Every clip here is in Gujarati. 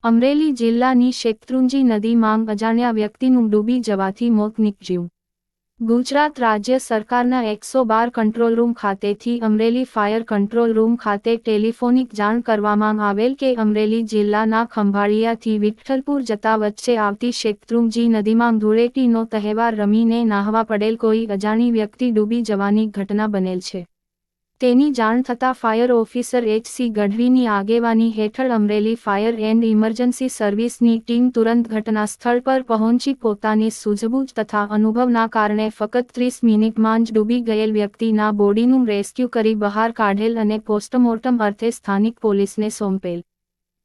અમરેલી જિલ્લાની શેત્રુંજી નદીમાં અજાણ્યા વ્યક્તિનું ડૂબી જવાથી મોત નીપજ્યું. ગુજરાત રાજ્ય સરકારના 112 કંટ્રોલ રૂમ ખાતેથી અમરેલી ફાયર કંટ્રોલ રૂમ ખાતે ટેલિફોનિક જાણ કરવામાં આવેલ કે અમરેલી જિલ્લાના ખંભાળિયાથી વિઠ્ઠલપુર જતા વચ્ચે આવતી શેત્રુંજી નદીમાં ધૂળેટીનો તહેવાર રમીને નાહવા પડેલ કોઈ અજાણી વ્યક્તિ ડૂબી જવાની ઘટના બનેલ છે. તેની જાણ થતાં ફાયર ઓફિસર HC ગઢવીની આગેવાની હેઠળ અમરેલી ફાયર એન્ડ ઇમરજન્સી સર્વિસની ટીમ તુરંત ઘટનાસ્થળ પર પહોંચી પોતાની સૂઝબૂછ તથા અનુભવના કારણે ફક્ત 30 મિનિટમાં જ ડૂબી ગયેલ વ્યક્તિના બોડીનું રેસ્ક્યુ કરી બહાર કાઢેલ અને પોસ્ટમોર્ટમ અર્થે સ્થાનિક પોલીસને સોંપેલ.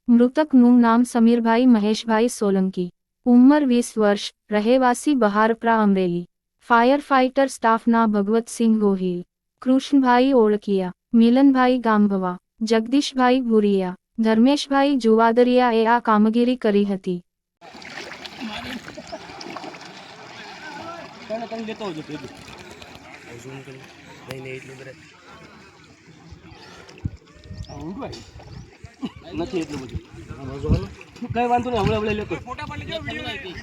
મૃતકનું નામ સમીરભાઈ મહેશભાઈ સોલંકી, ઉંમર 20 વર્ષ, રહેવાસી બહારપરા અમરેલી. ફાયર ફાઇટર સ્ટાફના ભગવતસિંહ ગોહિલ, કૃષ્ણભાઈ ઓળકિયા, મિલનભાઈ ગામભવા, જગદીશભાઈ ભુરિયા, ધર્મેશભાઈ જુવાદરિયાએ આ કામગીરી કરી હતી. નથી એટલું બધું કઈ વાંધો નહીં, હમણાં લેતો ફોટા પાડી લો, વિડિયો આવી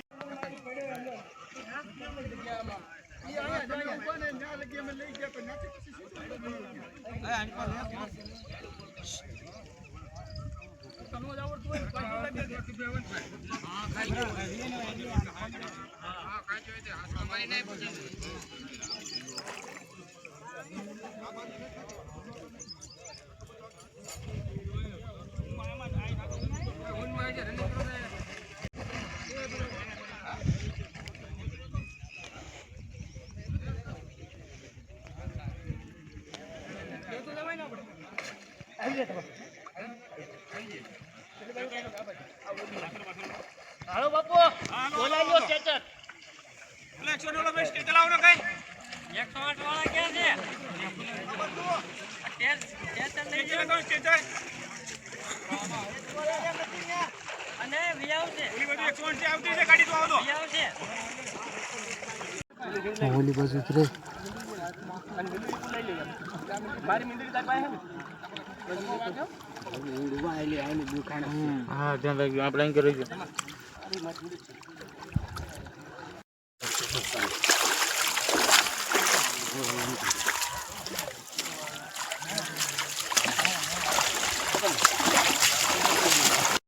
હાલો બાપુ બોલાવ્યો સ્ટેચર. એટલે 109 વાળો બેસ્ટ ચલાવો ને કઈ 108 વાળા ક્યાં છે? સ્ટેચર લઈ જાવ સ્ટેચર અને વિયાવ છે. ઓલી બધું 108 થી આવતી છે ગાડી તો આવતો વિયાવ છે. ઓલી બસ ઉતરે મારી મિંદરી તાર પાસે હા ધ્યાન રાખજો, આપણે અહીં કરી